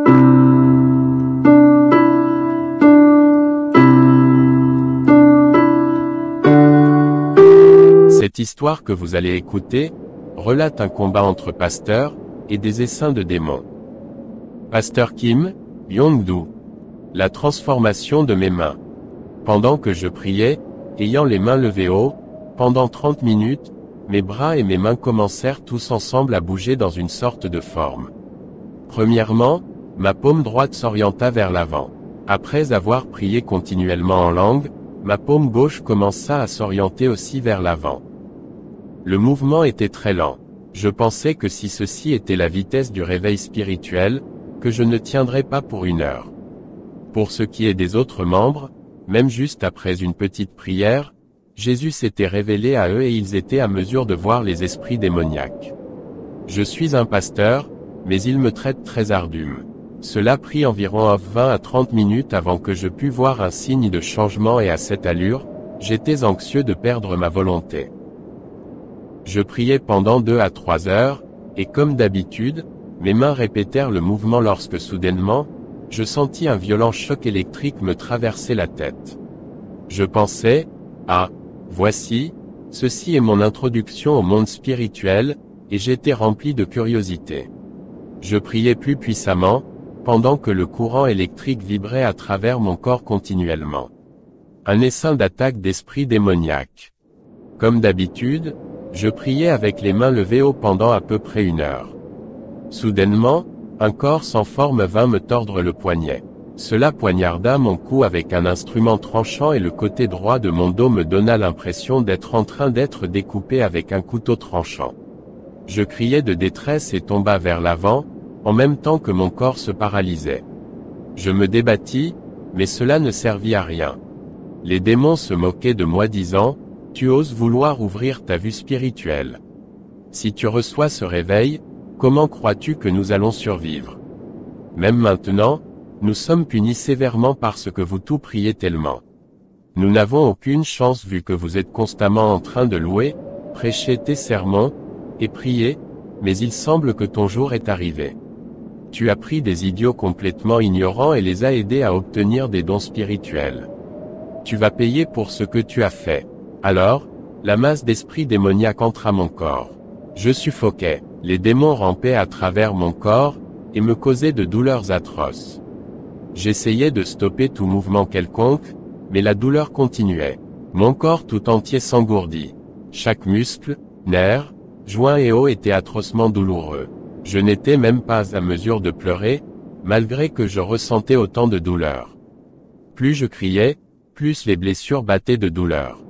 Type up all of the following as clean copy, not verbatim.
Cette histoire que vous allez écouter relate un combat entre pasteurs et des essaims de démons. Pasteur Kim Yong-do. La transformation de mes mains. Pendant que je priais, ayant les mains levées haut, pendant 30 minutes, mes bras et mes mains commencèrent tous ensemble à bouger dans une sorte de forme. Premièrement, ma paume droite s'orienta vers l'avant. Après avoir prié continuellement en langue, ma paume gauche commença à s'orienter aussi vers l'avant. Le mouvement était très lent. Je pensais que si ceci était la vitesse du réveil spirituel, que je ne tiendrais pas pour 1 heure. Pour ce qui est des autres membres, même juste après une petite prière, Jésus s'était révélé à eux et ils étaient à mesure de voir les esprits démoniaques. Je suis un pasteur, mais ils me traitent très ardument. Cela prit environ 20 à 30 minutes avant que je pus voir un signe de changement et à cette allure, j'étais anxieux de perdre ma volonté. Je priais pendant 2 à 3 heures, et comme d'habitude, mes mains répétèrent le mouvement lorsque soudainement, je sentis un violent choc électrique me traverser la tête. Je pensais, ah, voici, ceci est mon introduction au monde spirituel, et j'étais rempli de curiosité. Je priais plus puissamment, pendant que le courant électrique vibrait à travers mon corps continuellement. Un essaim d'attaque d'esprits démoniaques. Comme d'habitude, je priais avec les mains levées haut pendant à peu près 1 heure. Soudainement, un corps sans forme vint me tordre le poignet. Cela poignarda mon cou avec un instrument tranchant et le côté droit de mon dos me donna l'impression d'être en train d'être découpé avec un couteau tranchant. Je criai de détresse et tomba vers l'avant, en même temps que mon corps se paralysait. Je me débattis, mais cela ne servit à rien. Les démons se moquaient de moi disant, « Tu oses vouloir ouvrir ta vue spirituelle. Si tu reçois ce réveil, comment crois-tu que nous allons survivre? Même maintenant, nous sommes punis sévèrement parce que vous tout priez tellement. Nous n'avons aucune chance vu que vous êtes constamment en train de louer, prêcher tes sermons, et prier, mais il semble que ton jour est arrivé. Tu as pris des idiots complètement ignorants et les as aidés à obtenir des dons spirituels. Tu vas payer pour ce que tu as fait. » Alors, la masse d'esprits démoniaques entra mon corps. Je suffoquais, les démons rampaient à travers mon corps, et me causaient de douleurs atroces. J'essayais de stopper tout mouvement quelconque, mais la douleur continuait. Mon corps tout entier s'engourdit. Chaque muscle, nerf, joint et os était atrocement douloureux. Je n'étais même pas à mesure de pleurer, malgré que je ressentais autant de douleur. Plus je criais, plus les blessures battaient de douleur.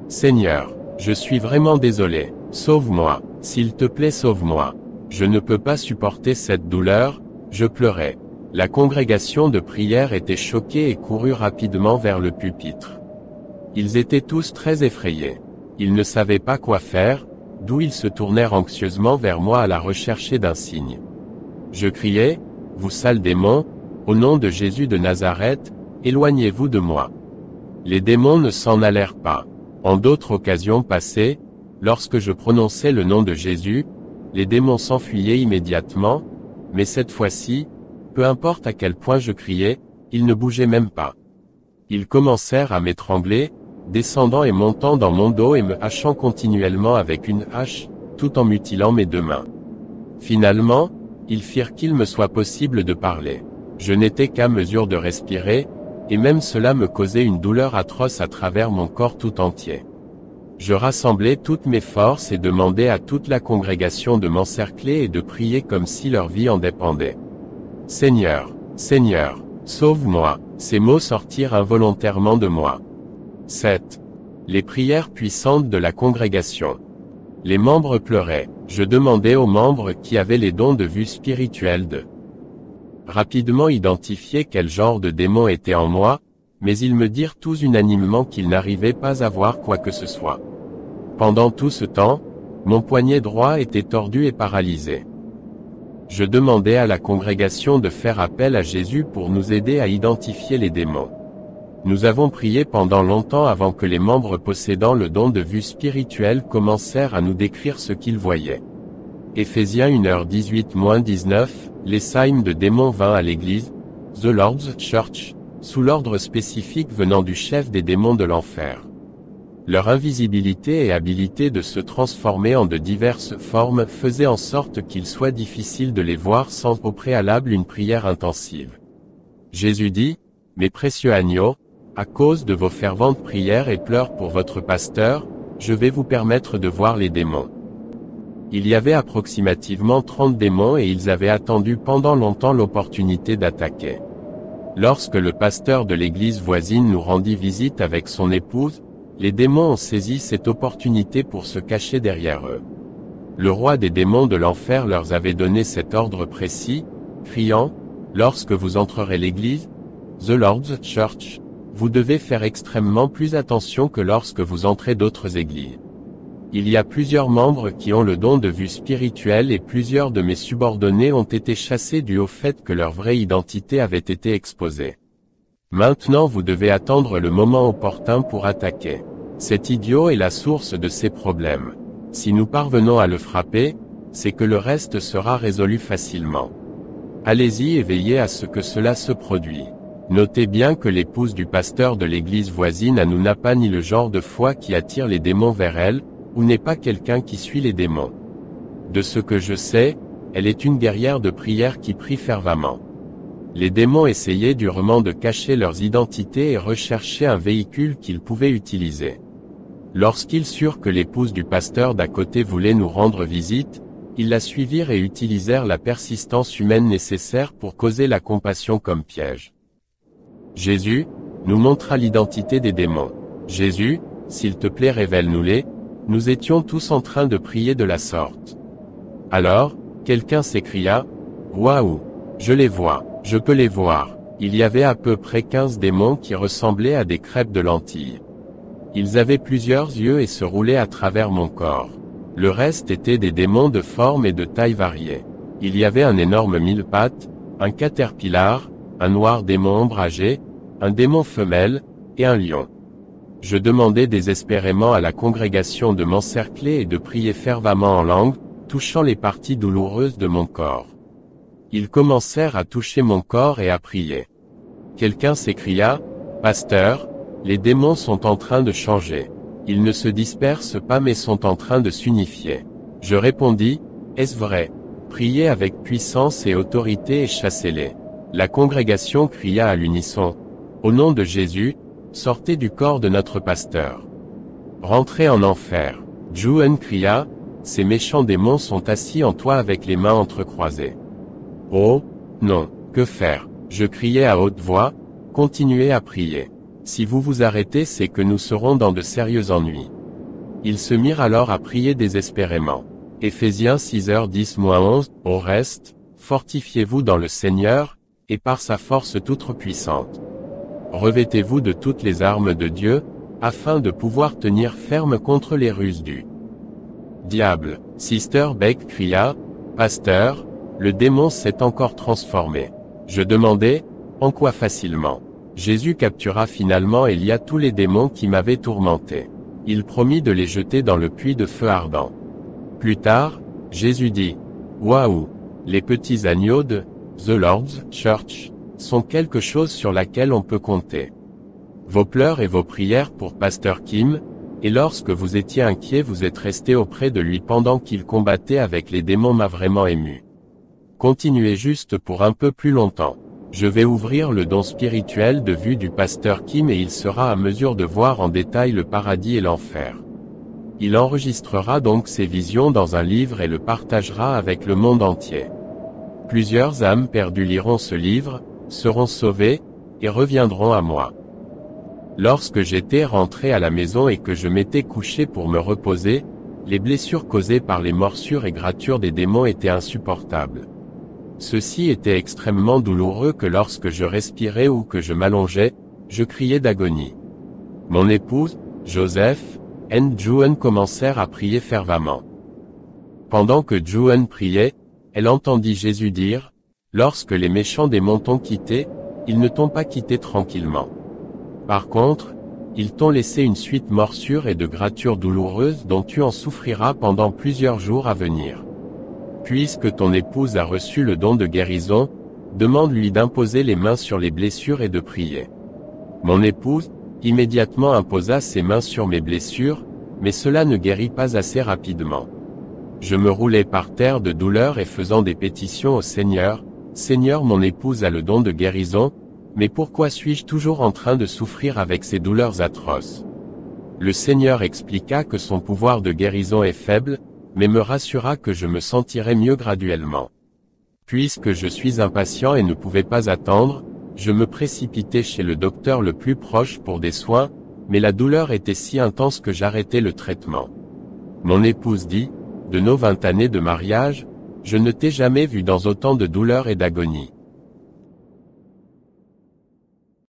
Seigneur, je suis vraiment désolé, sauve-moi, s'il te plaît sauve-moi. Je ne peux pas supporter cette douleur, je pleurais. La congrégation de prière était choquée et courut rapidement vers le pupitre. Ils étaient tous très effrayés. Ils ne savaient pas quoi faire, d'où ils se tournèrent anxieusement vers moi à la recherche d'un signe. Je criais, « Vous sales démons, au nom de Jésus de Nazareth, éloignez-vous de moi. » Les démons ne s'en allèrent pas. En d'autres occasions passées, lorsque je prononçais le nom de Jésus, les démons s'enfuyaient immédiatement, mais cette fois-ci, peu importe à quel point je criais, ils ne bougeaient même pas. Ils commencèrent à m'étrangler, descendant et montant dans mon dos et me hachant continuellement avec une hache, tout en mutilant mes 2 mains. Finalement, ils firent qu'il me soit possible de parler. Je n'étais qu'à mesure de respirer, et même cela me causait une douleur atroce à travers mon corps tout entier. Je rassemblais toutes mes forces et demandais à toute la congrégation de m'encercler et de prier comme si leur vie en dépendait. « Seigneur, Seigneur, sauve-moi !» Ces mots sortirent involontairement de moi. 7. Les prières puissantes de la congrégation. Les membres pleuraient. Je demandais aux membres qui avaient les dons de vue spirituelle de rapidement identifier quel genre de démon était en moi, mais ils me dirent tous unanimement qu'ils n'arrivaient pas à voir quoi que ce soit. Pendant tout ce temps, mon poignet droit était tordu et paralysé. Je demandais à la congrégation de faire appel à Jésus pour nous aider à identifier les démons. Nous avons prié pendant longtemps avant que les membres possédant le don de vue spirituelle commencèrent à nous décrire ce qu'ils voyaient. Éphésiens 1h18-19, l'essaim de démons vint à l'église, The Lord's Church, sous l'ordre spécifique venant du chef des démons de l'enfer. Leur invisibilité et habilité de se transformer en de diverses formes faisaient en sorte qu'il soit difficile de les voir sans au préalable une prière intensive. Jésus dit, « Mes précieux agneaux, à cause de vos ferventes prières et pleurs pour votre pasteur, je vais vous permettre de voir les démons. » Il y avait approximativement 30 démons et ils avaient attendu pendant longtemps l'opportunité d'attaquer. Lorsque le pasteur de l'église voisine nous rendit visite avec son épouse, les démons ont saisi cette opportunité pour se cacher derrière eux. Le roi des démons de l'enfer leur avait donné cet ordre précis, criant, « Lorsque vous entrerez l'église, The Lord's Church, vous devez faire extrêmement plus attention que lorsque vous entrez d'autres églises. Il y a plusieurs membres qui ont le don de vue spirituelle et plusieurs de mes subordonnés ont été chassés dû au fait que leur vraie identité avait été exposée. Maintenant vous devez attendre le moment opportun pour attaquer. Cet idiot est la source de ces problèmes. Si nous parvenons à le frapper, c'est que le reste sera résolu facilement. Allez-y et veillez à ce que cela se produise. » Notez bien que l'épouse du pasteur de l'église voisine n'a pas ni le genre de foi qui attire les démons vers elle, ou n'est pas quelqu'un qui suit les démons. De ce que je sais, elle est une guerrière de prière qui prie fervemment. Les démons essayaient durement de cacher leurs identités et recherchaient un véhicule qu'ils pouvaient utiliser. Lorsqu'ils surent que l'épouse du pasteur d'à côté voulait nous rendre visite, ils la suivirent et utilisèrent la persistance humaine nécessaire pour causer la compassion comme piège. Jésus nous montra l'identité des démons. Jésus, s'il te plaît révèle-nous-les. Nous étions tous en train de prier de la sorte. Alors, quelqu'un s'écria, « Waouh! Je les vois, je peux les voir. » Il y avait à peu près 15 démons qui ressemblaient à des crêpes de lentilles. Ils avaient plusieurs yeux et se roulaient à travers mon corps. Le reste était des démons de forme et de taille variées. Il y avait un énorme mille-pattes, un caterpillar, un noir démon ombragé, un démon femelle, et un lion. Je demandais désespérément à la congrégation de m'encercler et de prier fervemment en langue, touchant les parties douloureuses de mon corps. Ils commencèrent à toucher mon corps et à prier. Quelqu'un s'écria, « Pasteur, les démons sont en train de changer. Ils ne se dispersent pas mais sont en train de s'unifier. » Je répondis, « Est-ce vrai? Priez avec puissance et autorité et chassez-les. » La congrégation cria à l'unisson, « Au nom de Jésus, sortez du corps de notre pasteur. Rentrez en enfer. » Juen cria, « Ces méchants démons sont assis en toi avec les mains entrecroisées. » Oh, non, que faire? Je criais à haute voix, « Continuez à prier. Si vous vous arrêtez c'est que nous serons dans de sérieux ennuis. » Ils se mirent alors à prier désespérément. Éphésiens 6h10-11, au reste, fortifiez-vous dans le Seigneur, et par sa force toute puissante. Revêtez-vous de toutes les armes de Dieu, afin de pouvoir tenir ferme contre les ruses du diable. Sister Beck cria, « Pasteur, le démon s'est encore transformé. » Je demandai, « En quoi facilement ?» Jésus captura finalement Elia tous les démons qui m'avaient tourmenté. Il promit de les jeter dans le puits de feu ardent. Plus tard, Jésus dit, « Waouh, les petits agneaux de The Lord's Church sont quelque chose sur laquelle on peut compter. Vos pleurs et vos prières pour Pasteur Kim, et lorsque vous étiez inquiet vous êtes resté auprès de lui pendant qu'il combattait avec les démons m'a vraiment ému. Continuez juste pour un peu plus longtemps. Je vais ouvrir le don spirituel de vue du Pasteur Kim et il sera à mesure de voir en détail le paradis et l'enfer. Il enregistrera donc ses visions dans un livre et le partagera avec le monde entier. Plusieurs âmes perdues liront ce livre, seront sauvées, et reviendront à moi. » Lorsque j'étais rentré à la maison et que je m'étais couché pour me reposer, les blessures causées par les morsures et grattures des démons étaient insupportables. Ceci était extrêmement douloureux que lorsque je respirais ou que je m'allongeais, je criais d'agonie. Mon épouse, Joseph, et Juen commencèrent à prier fervemment. Pendant que Juen priait, elle entendit Jésus dire, « Lorsque les méchants démons t'ont quitté, ils ne t'ont pas quitté tranquillement. Par contre, ils t'ont laissé une suite morsures et de grattures douloureuses dont tu en souffriras pendant plusieurs jours à venir. » Puisque ton épouse a reçu le don de guérison, demande-lui d'imposer les mains sur les blessures et de prier. Mon épouse, immédiatement imposa ses mains sur mes blessures, mais cela ne guérit pas assez rapidement. Je me roulais par terre de douleur et faisant des pétitions au Seigneur, « Seigneur, mon épouse a le don de guérison, mais pourquoi suis-je toujours en train de souffrir avec ces douleurs atroces ?» Le Seigneur expliqua que son pouvoir de guérison est faible, mais me rassura que je me sentirais mieux graduellement. Puisque je suis impatient et ne pouvais pas attendre, je me précipitai chez le docteur le plus proche pour des soins, mais la douleur était si intense que j'arrêtai le traitement. Mon épouse dit, « De nos 20 années de mariage, je ne t'ai jamais vu dans autant de douleur et d'agonie.